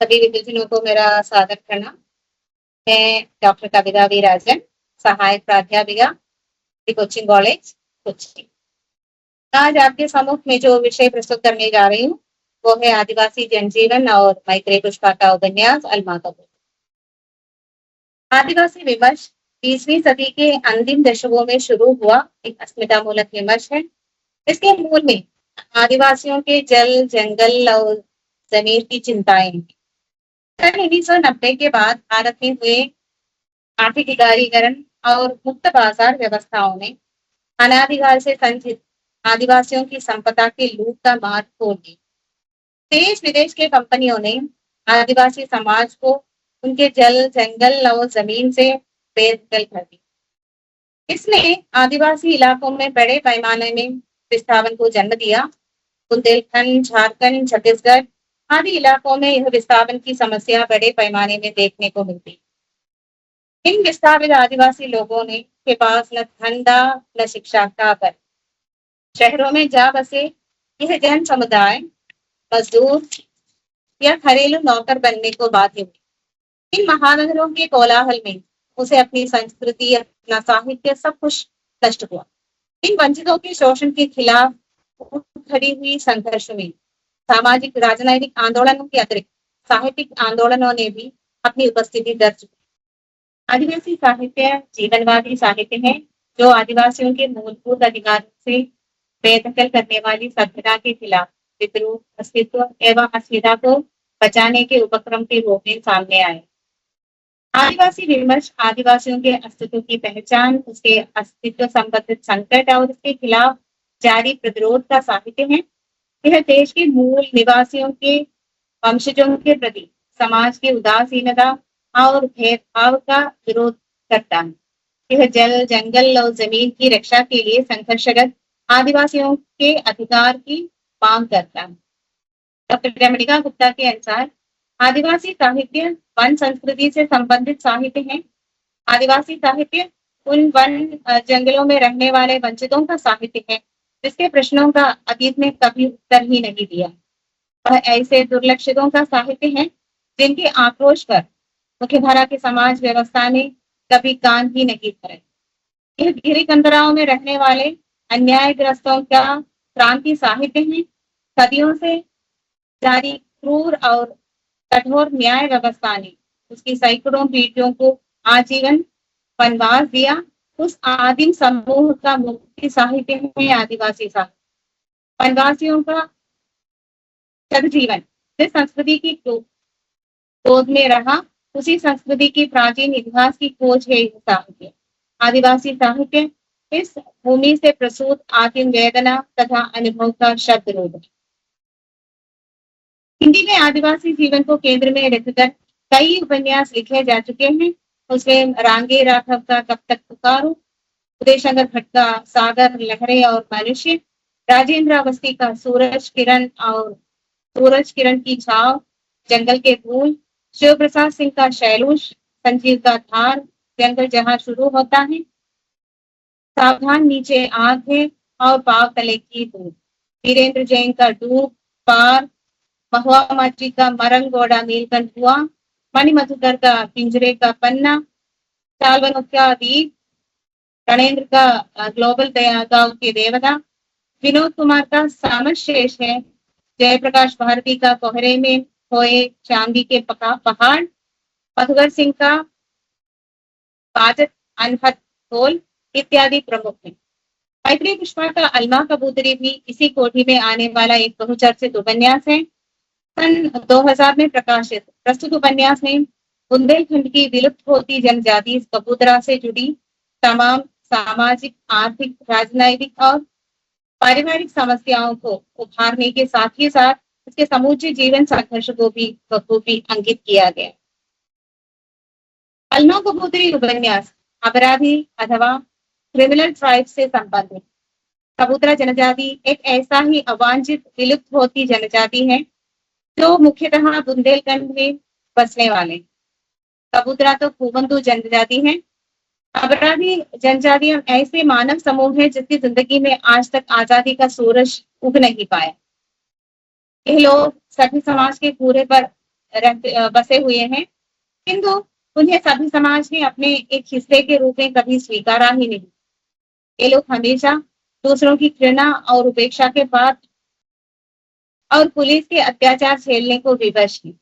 सभी विद्यार्थियों को मेरा स्वागत करना। मैं डॉक्टर कविता वी राजन, सहायक प्राध्यापिका, कोचिंग कॉलेज कोच्चि। आज आपके सम्मुख में जो विषय प्रस्तुत करने जा रही हूँ वो है आदिवासी जनजीवन और मैत्रेयी पुष्पा का उपन्यास अल्मा कबूतर। आदिवासी विमर्श 20वीं सदी के अंतिम दशकों में शुरू हुआ एक अस्मितामूलक विमर्श है। इसके मूल में आदिवासियों के जल, जंगल और जमीन की चिंताएं। सन 1990 के बाद भारत में हुए आर्थिक एकीकरण और मुक्त बाजार व्यवस्थाओं ने अनादिकाल से संचित आदिवासियों की संपदा के लूट का मार्ग खोल दिया। देश विदेश के कंपनियों ने आदिवासी समाज को उनके जल, जंगल और जमीन से बेदखल कर दिया। इसने आदिवासी इलाकों में बड़े पैमाने में विस्थापन को जन्म दिया। बुंदेलखंड, झारखंड, छत्तीसगढ़ आदि इलाकों में यह विस्थापन की समस्या बड़े पैमाने में देखने को मिलती। इन विस्थापित आदिवासी लोगों ने के पास न धंधा न शिक्षा का बल। शहरों में जा बसे यह जन समुदाय मजदूर या घरेलू नौकर बनने को बाध्य हुए। इन महानगरों के कोलाहल में उसे अपनी संस्कृति, अपना साहित्य सब कुछ नष्ट हुआ। इन वंचितों के शोषण के खिलाफ खड़ी हुई संघर्ष में सामाजिक राजनैतिक आंदोलनों के अतिरिक्त साहित्यिक आंदोलनों ने भी अपनी उपस्थिति दर्ज की। आदिवासी साहित्य जीवनवादी साहित्य है जो आदिवासियों के मूलभूत अधिकार से बेदखल करने वाली सभ्यता के खिलाफ विद्रोह, अस्तित्व एवं अस्मिता को बचाने के उपक्रम के रूप में सामने आए। आदिवासी विमर्श आदिवासियों के अस्तित्व की पहचान, उसके अस्तित्व संबंधित संकट और उसके खिलाफ जारी प्रतिरोध का साहित्य है। यह देश के मूल निवासियों के वंशजों के प्रति समाज की उदासीनता और भेदभाव का विरोध करता है। यह जल, जंगल और जमीन की रक्षा के लिए संघर्षरत आदिवासियों के अधिकार की मांग करता है। डॉक्टर रमणिका गुप्ता के अनुसार आदिवासी साहित्य वन संस्कृति से संबंधित साहित्य है। आदिवासी साहित्य उन वन जंगलों में रहने वाले वंचितों का साहित्य है जिसके प्रश्नों का अतीत में कभी उत्तर ही नहीं दिया। वह ऐसे दुर्लक्षितों का साहित्य है जिनके आक्रोश पर मुख्यधारा की समाज व्यवस्था ने कभी कान ही नहीं भरे। यह गिरी कंदराओं में रहने वाले अन्यायग्रस्तों का क्रांति साहित्य है। सदियों से जारी क्रूर और कठोर न्याय व्यवस्था ने उसकी सैकड़ों पीढ़ियों को आजीवन वनवास दिया। उस आदिम समूह का मुक्ति साहित्य है आदिवासी साहित्य। वनवासियों का सदजीवन जिस संस्कृति की गोद में रहा उसी संस्कृति की प्राचीन इतिहास की खोज है यह साहित्य। आदिवासी साहित्य इस भूमि से प्रसूत आदिम वेदना तथा अनुभव का शब्द रूप है। हिंदी में आदिवासी जीवन को केंद्र में रखकर कई उपन्यास लिखे जा चुके हैं। उसमें रांगे राघव का कब तक पुकारो, उदय शंकर भट्ट का सागर, लहरें और मनुष्य, राजेंद्र अवस्थी का सूरज किरण की छाव, जंगल के फूल, शिव प्रसाद सिंह का शैलूष, संजीव का धार, जंगल जहां शुरू होता है, सावधान नीचे आग है और पाव तले की धूप, वीरेंद्र जैन का डूब, पार, महुआ माची का मरंगोड़ा नीलकंठ हुआ, मणि मधुकर का पिंजरे का पन्ना, चालवनों का दीप, गणेंद्र का ग्लोबल गांव के देवता, विनोद कुमार का सामशेष है, जयप्रकाश भारती का कोहरे में होए चांदी के पहाड़, मधुकर सिंह का बाजत अनहद खोल इत्यादि प्रमुख हैं। मैत्रेयी पुष्पा का अल्मा कबूतरी भी इसी कोटि में आने वाला एक बहुचर्चित उपन्यास है। सन 2000 में प्रकाशित प्रस्तुत उपन्यास में बुंदेलखंड की विलुप्त होती जनजाति कबूतरा से जुड़ी तमाम सामाजिक, आर्थिक, राजनैतिक और पारिवारिक समस्याओं को उभारने के साथ ही साथ उसके समूचे जीवन संघर्ष को भी बखूबी अंकित किया गया। अल्मा कबूतरी उपन्यास अपराधी अथवा क्रिमिनल ट्राइब से संबंधित। कबूतरा जनजाति एक ऐसा ही अवांछित विलुप्त होती जनजाति है जो मुख्यतः बुंदेलखंड में बसने वाले। कबूतरा तो कुवंतु जनजाति है। अपराधी जनजातियां ऐसे मानव समूह है जिसकी जिंदगी में आज तक आजादी का सूरज उग नहीं पाया। ये लोग सभी समाज के पूरे पर बसे हुए हैं, किंतु उन्हें सभी समाज ने अपने एक हिस्से के रूप में कभी स्वीकारा ही नहीं। ये लोग हमेशा दूसरों की घृणा और उपेक्षा के बाद और पुलिस के अत्याचार झेलने को विवश हैं,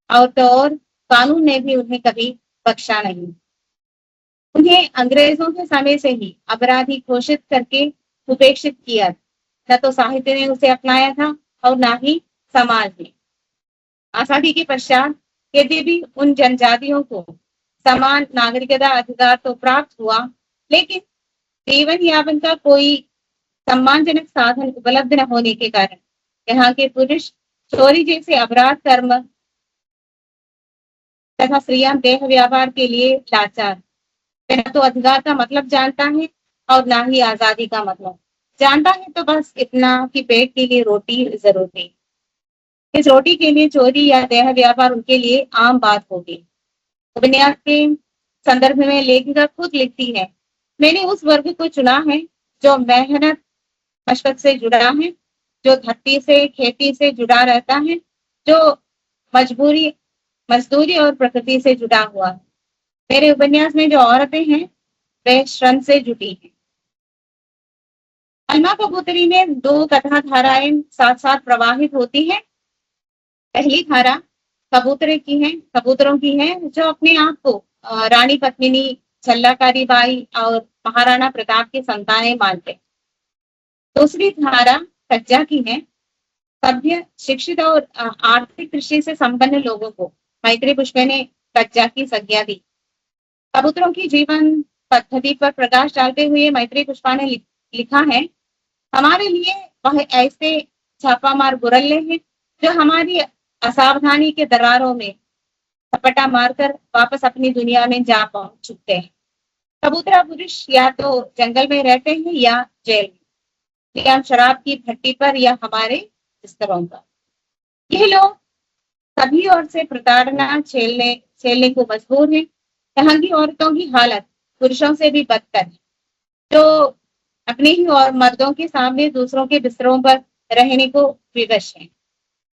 और तो और कानून ने भी उन्हें कभी बख्शा नहीं। उन्हें अंग्रेजों के समय से ही अपराधी घोषित करके उपेक्षित किया, न तो साहित्य ने उसे अपनाया था और न ही समाज ने। आजादी के पश्चात यदि भी उन जनजातियों को समान नागरिकता अधिकार तो प्राप्त हुआ, लेकिन जीवन यापन का कोई सम्मानजनक साधन उपलब्ध न होने के कारण यहाँ के पुरुष चोरी जैसे अपराध कर्म तथा स्त्रियां देह व्यापार के लिए लाचार। न तो अधिकार का मतलब जानता है और ना ही आजादी का मतलब जानता है, तो बस इतना कि पेट के लिए रोटी जरूरी, इस रोटी के लिए चोरी या देह व्यापार उनके लिए आम बात होगी। उपन्यास के संदर्भ में लेखिका खुद लिखती है, मैंने उस वर्ग को चुना है जो मेहनत मशक्कत से जुड़ा है, जो धरती से खेती से जुड़ा रहता है, जो मजदूरी और प्रकृति से जुड़ा हुआ है। मेरे उपन्यास में जो औरतें हैं वे श्रम से जुटी हैं। अलमा कबूतरी में दो कथा धाराएं साथ साथ प्रवाहित होती हैं। पहली धारा कबूतरों की है जो अपने आप को रानी पद्मिनी, छल्लाकारी बाई और महाराणा प्रताप की संतानें मानते। दूसरी धारा कज्जा की है, सभ्य, शिक्षित और आर्थिक दृष्टि से संपन्न लोगों को मैत्री पुष्पे ने कज्जा की संज्ञा दी। कबूतरों की जीवन पद्धति पर प्रकाश डालते हुए मैत्री पुष्पा ने लिखा है, हमारे लिए वह ऐसे छापामार गुरल्ले हैं जो हमारी असावधानी के दरारों में थपटा मारकर वापस अपनी दुनिया में जा पहुंच चुके हैं। कबूतरा पुरुष या तो जंगल में रहते हैं या जेल में, या शराब की भट्टी पर या हमारे बिस्तरों पर। ये लोग सभी ओर से प्रताड़ना झेलने को मजबूर हैं। यहाँ की औरतों की हालत पुरुषों से भी बदतर है, जो अपने ही और मर्दों के सामने दूसरों के बिस्तरों पर रहने को विवश हैं।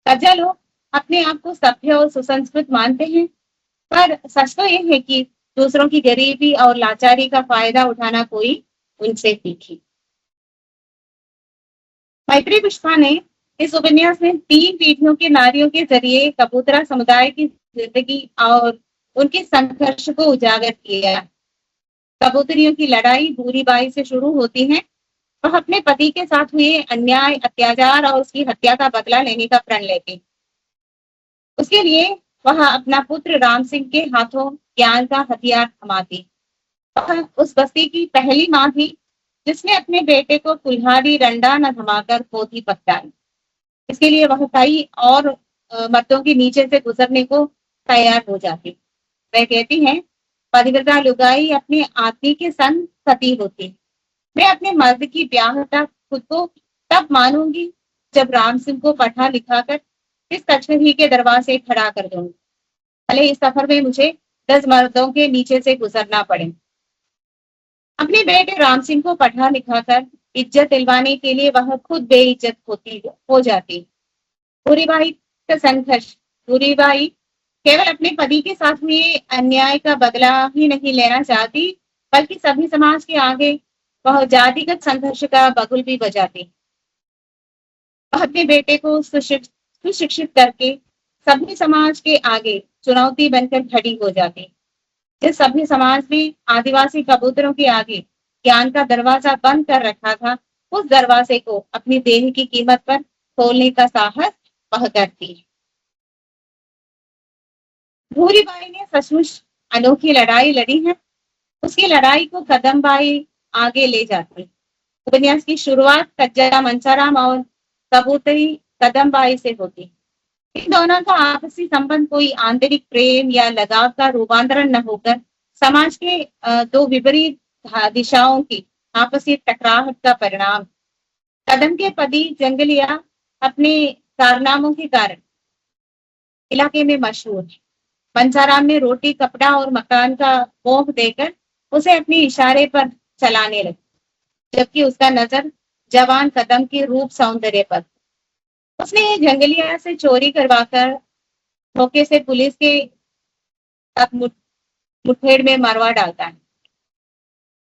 कज्जा लोग अपने आप को सभ्य और सुसंस्कृत मानते हैं, पर सच तो यह है कि दूसरों की गरीबी और लाचारी का फायदा उठाना कोई उनसे सीखे। मैत्री पुष्पा ने इस उपन्यास में 3 पीढ़ियों के नारियों के जरिए कबूतरा समुदाय की जिंदगी और उनके संघर्ष को उजागर किया। कबूतरियों की लड़ाई भूरीबाई से शुरू होती है। वह अपने पति के साथ हुए अन्याय, अत्याचार और उसकी हत्या का बदला लेने का प्रण लेती। उसके लिए वह अपना पुत्र राम सिंह के हाथों ज्ञान का हथियार थमाती। वह उस बस्ती की पहली माँ थी जिसने अपने बेटे को कुल्हाड़ी डंडा न थमाकर पोथी पकड़ाई। इसके लिए वह कई और मर्दों के नीचे से गुजरने को तैयार हो जाती। वह कहती है, पतिव्रता लुगाई अपने आदमी के संग सती होती। मैं अपने मर्द की ब्याहता खुद को तब मानूंगी जब राम सिंह को पढ़ा लिखा कर इस कचहरी के दरवाजे खड़ा कर दूंगी, भले इस सफर में मुझे 10 मर्दों के नीचे से गुजरना पड़े। अपने बेटे राम सिंह को पढ़ा लिखा कर इज्जत दिलवाने के लिए वह खुद बेइज्जत हो जाती। भूरीबाई का संघर्ष। भूरीबाई केवल अपने पति के साथ हुए अन्याय का बदला ही नहीं लेना चाहती, बल्कि सभी समाज के आगे वह जातिगत संघर्ष का बगुल भी बजाती। वह अपने बेटे को सुशिक्षित करके सभी समाज के आगे चुनौती बनकर खड़ी हो जाती। जिस सभ्य समाज ने आदिवासी कबूतरों के आगे ज्ञान का दरवाजा बंद कर रखा था, उस दरवाजे को अपनी देह की कीमत पर खोलने का साहस वह करती है। भूरीबाई ने सचमुच अनोखी लड़ाई लड़ी है। उसकी लड़ाई को कदमबाई आगे ले जाती। उपन्यास की शुरुआत कज्जा मंचाराम और कबूतरी कदमबाई से होती। इन दोनों का आपसी संबंध कोई आंतरिक प्रेम या लगाव का रूपांतरण न होकर समाज के 2 विपरीत दिशाओं की आपसी टकराहट का परिणाम। कदम के पति जंगलिया अपने कारनामों के कारण इलाके में मशहूर है। मंचाराम ने रोटी, कपड़ा और मकान का मोह देकर उसे अपने इशारे पर चलाने लगी, जबकि उसका नजर जवान कदम के रूप सौंदर्य पर। उसने जंगलिया से चोरी करवाकर धोखे से पुलिस के साथ मुठभेड़ में मरवा डालता है।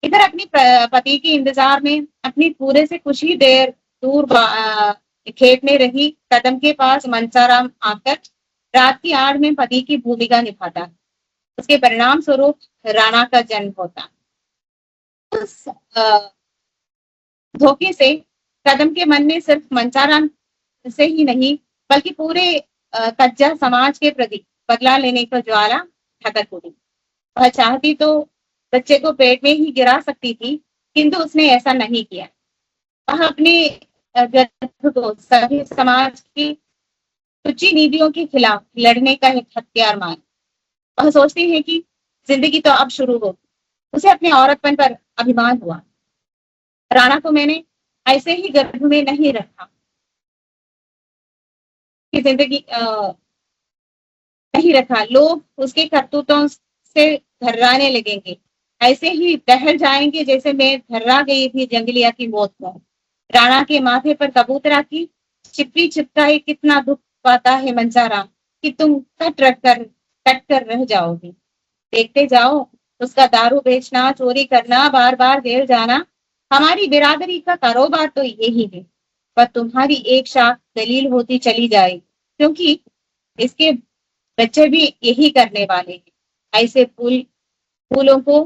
इधर अपनी पति के इंतजार में अपनी पूरे से कुछ ही देर दूर खेत में रही कदम के पास मनसाराम आकर रात की आड़ में पति की भूमिका निभाता है। उसके परिणाम स्वरूप राणा का जन्म होता। उस धोखे से कदम के मन में सिर्फ मनसाराम से ही नहीं बल्कि पूरे कज्जा समाज के प्रति बदला लेने का ज्वाला खतक उठी। वह चाहती तो बच्चे को पेट में ही गिरा सकती थी, किंतु उसने ऐसा नहीं किया। वह अपने गर्भ को सभी समाज की तुच्छ नीतियों के खिलाफ लड़ने का एक हथियार मान। वह सोचती है कि जिंदगी तो अब शुरू हो। उसे अपने औरतपन पर अभिमान हुआ। राणा को मैंने ऐसे ही गर्भ में नहीं रखा कि जिंदगी नहीं रखा। लोग उसके करतूतों से घर्राने लगेंगे, ऐसे ही दहल जाएंगे जैसे मैं घर्रा गई थी जंगलिया की मौत को। राणा के माथे पर कबूतरा की चिप्पी चिपकाए कितना दुख पाता है मनसाराम कि तुम कट कर रह जाओगी। देखते जाओ, उसका दारू बेचना, चोरी करना, बार बार जेल जाना, हमारी बिरादरी का कारोबार तो यही है। पर तुम्हारी एक शाख दलील होती चली जाएगी, क्योंकि इसके बच्चे भी यही करने वाले हैं। ऐसे फूलों को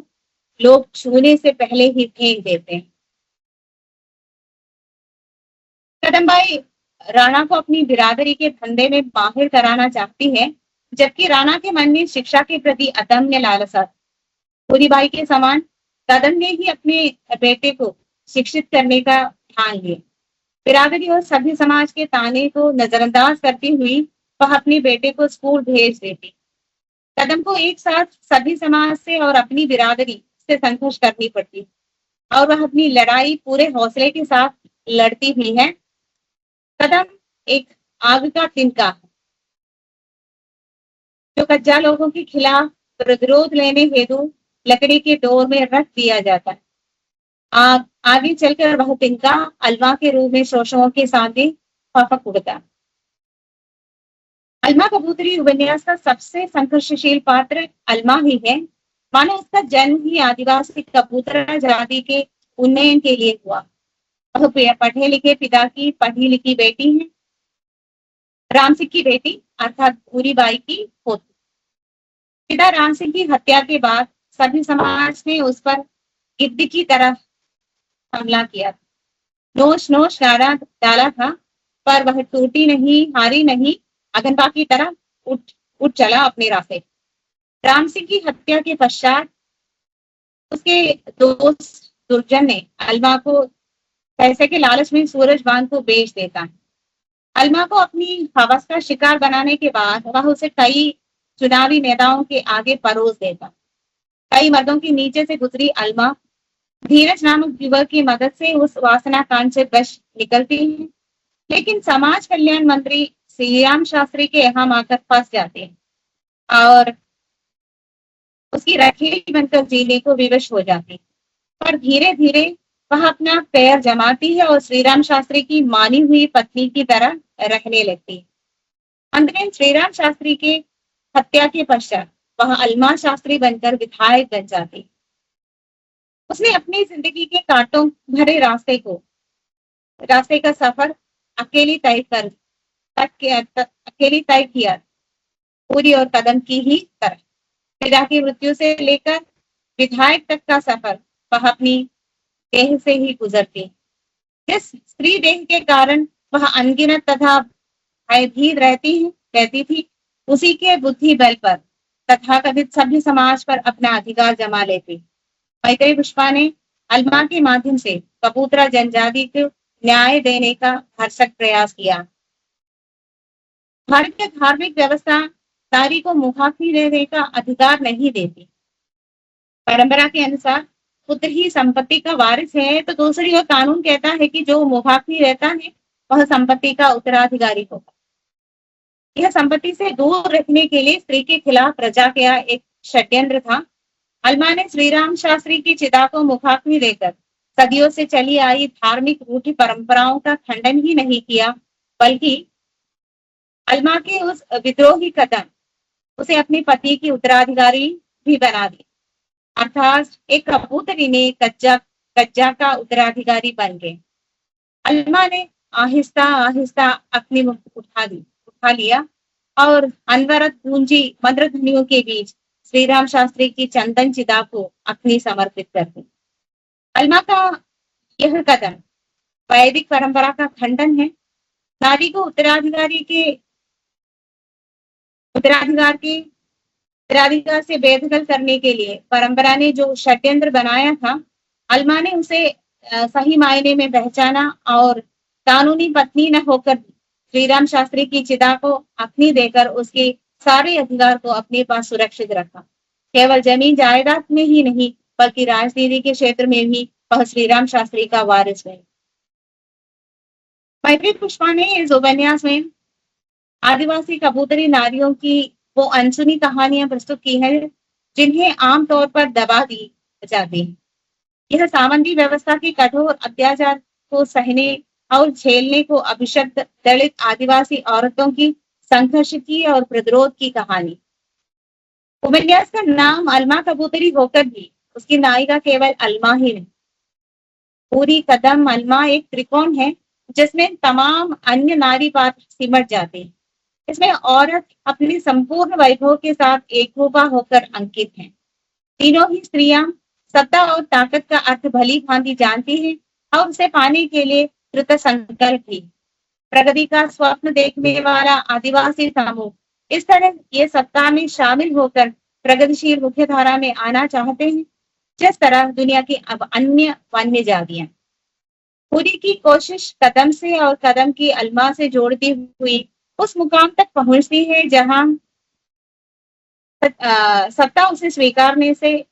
लोग छूने से पहले ही फेंक देते हैं। कदमबाई राणा को अपनी बिरादरी के धंधे में माहिर कराना चाहती है, जबकि राणा के मन में शिक्षा के प्रति अदम्य लालसा। पूरीबाई के समान कदम ने ही अपने बेटे को शिक्षित करने का ठान लिया। बिरादरी और सभी समाज के ताने को नजरअंदाज करती हुई वह अपने बेटे को स्कूल भेज देती। कदम को एक साथ सभी समाज से और अपनी बिरादरी से संघर्ष करनी पड़ती और वह अपनी लड़ाई पूरे हौसले के साथ लड़ती भी है। कदम एक आग का तिनका है जो कच्चा लोगों के खिलाफ प्रतिरोध लेने हेतु लकड़ी के डोर में रख दिया जाता है। आगे चलकर वह तिनका अलमा के रूप में शोषणों के साथ फपक उड़ता। अलमा कबूतरी उपन्यास का सबसे संघर्षशील पात्र अलमा ही है। मानो उसका जन्म ही आदिवासी कबूतरा जाति के उन्नयन के लिए हुआ। वह पढ़े लिखे पिता की पढ़ी लिखी बेटी है, राम सिंह की बेटी अर्थात भूरीबाई की पोती। पिता राम सिंह की हत्या के बाद सभी समाज ने उस पर गिद्ध की तरह हमला किया, नोश नोश डाला था, पर वह टूटी नहीं, हारी नहीं, अगनपा की तरह उठ चला अपने रास्ते। राम सिंह की हत्या के पश्चात उसके दोस्त दुर्जन ने अलमा को पैसे के लालच में सूरज बांध को बेच देता है। अलमा को अपनी हवस का शिकार बनाने के बाद वह उसे कई चुनावी नेताओं के आगे परोस देता। कई मर्दों के नीचे से गुजरी अलमा धीरज नामक युवक की मदद से उस वासना कांड से बच निकलती है, लेकिन समाज कल्याण मंत्री श्रीराम शास्त्री के यहाँ आकर फंस जाते हैं और उसकी रखेली बनकर जीने को विवश हो जाती। पर धीरे धीरे वह अपना पैर जमाती है और श्रीराम शास्त्री की मानी हुई पत्नी की तरह रहने लगती है। अंत में श्रीराम शास्त्री के हत्या के पश्चात वह अलमा शास्त्री बनकर विधायक बन जाती। उसने अपनी जिंदगी के कांटों भरे रास्ते का सफर अकेली तय किया, पूरी और कदम की ही तरह। पिता की मृत्यु से लेकर विधायक तक का सफर वह अपनी देह से ही गुजरती। जिस स्त्री देह के कारण वह अनगिनत तथा भयभीत रहती थी, उसी के बुद्धि बल पर तथाकथित सभ्य समाज पर अपना अधिकार जमा लेती। मैत्रेयी पुष्पा ने अलमा के माध्यम से कबूतरा जनजाति को न्याय देने का भरसक प्रयास किया। भारतीय धार्मिक व्यवस्था नारी को मुखाग्नि देने का अधिकार नहीं देती। परंपरा के अनुसार पुत्र ही संपत्ति का वारिस है, तो दूसरी ओर कानून कहता है कि जो मुखाग्नि रहता है वह संपत्ति का उत्तराधिकारी होगा। यह संपत्ति से दूर रखने के लिए स्त्री के खिलाफ रचा गया एक षड्यंत्र था। अलमा ने श्रीराम शास्त्री की चिता को मुखाग्नि देकर सदियों से चली आई धार्मिक रूढ़ि परंपराओं का खंडन ही नहीं किया, बल्कि अलमा के उस विद्रोही कदम उसे अपने पति की उत्तराधिकारी भी बना दी, अर्थात एक कबूतरी ने कज्जा कज्जा का उत्तराधिकारी बन गए। अलमा ने आहिस्ता आहिस्ता अपनी मुफ्त उठा लिया और अनवरत गूंजी मंद्र ध्वनियों के बीच श्री राम शास्त्री की चंदन चिता को अपनी समर्पित कर दी। अलमा का यह कदम वैदिक परंपरा का खंडन है। नारी को उत्तराधिकार से बेदखल करने के लिए परंपरा ने जो षड्यंत्र बनाया था, अलमा ने उसे सही मायने में पहचाना और कानूनी पत्नी न होकर श्री राम शास्त्री की चिता को अग्नि देकर उसके सारे अधिकार को अपने पास सुरक्षित रखा। केवल जमीन जायदाद में ही नहीं बल्कि राजनीति के क्षेत्र में भी वह श्री राम शास्त्री का वारिस बने। मैत्री पुष्पा ने इस उपन्यास में आदिवासी कबूतरी नारियों की वो अनसुनी कहानियां प्रस्तुत की है जिन्हें आमतौर पर दबा दी जाती है। यह सामंती व्यवस्था की कठोर अत्याचार को सहने और झेलने को अभिशप्त दलित आदिवासी औरतों की संघर्ष की और प्रतिरोध की कहानी। उपन्यास का नाम अलमा कबूतरी होकर भी उसकी नायिका केवल अलमा ही नहीं, पूरी कदम अलमा एक त्रिकोण है जिसमें तमाम अन्य नारी पात्र सिमट जाते हैं। इसमें औरत अपने संपूर्ण वैभव के साथ एकरूपा होकर अंकित है। तीनों ही स्त्रियां सत्ता और ताकत का अर्थ भली भांति जानती हैं और उसे पाने के लिए कृत संकल्प भी। प्रगति का स्वप्न देखने वाला आदिवासी समूह इस तरह ये सत्ता में शामिल होकर प्रगतिशील मुख्य धारा में आना चाहते हैं, जिस तरह दुनिया की अब अन्य वन्य जातियां। पूरी की कोशिश कदम से और कदम की अलमा से जोड़ती हुई उस मुकाम तक पहुंचती है जहां सत्ता उसे स्वीकारने से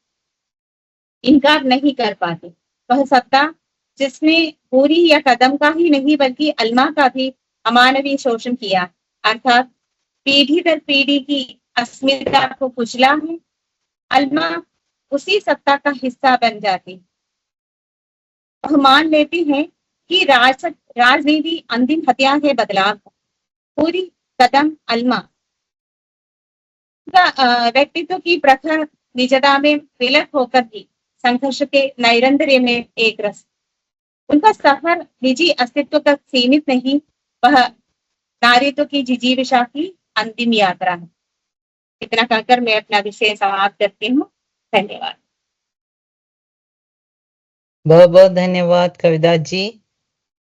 इनकार नहीं कर पाती। वह सत्ता जिसने पूरी या कदम का ही नहीं बल्कि अलमा का भी अमानवीय शोषण किया, अर्थात पीढ़ी दर पीढ़ी की अस्मिता को कुचला है, अलमा उसी सत्ता का हिस्सा बन जाती। वह मान लेती है कि राजनीति अंतिम हथियार है बदलाव का। पूरी कदम अलमा व्यक्तित्व की प्रखर निजता में विलक होकर भी संघर्ष के नैरंतर्य में एक रस। उनका सफर निजी अस्तित्व तक सीमित नहीं, वह नारीत्व की जिजीविषा की अंतिम यात्रा है। इतना कहकर मैं अपना विषय समाप्त करती हूँ। धन्यवाद। बहुत बहुत धन्यवाद कविता जी।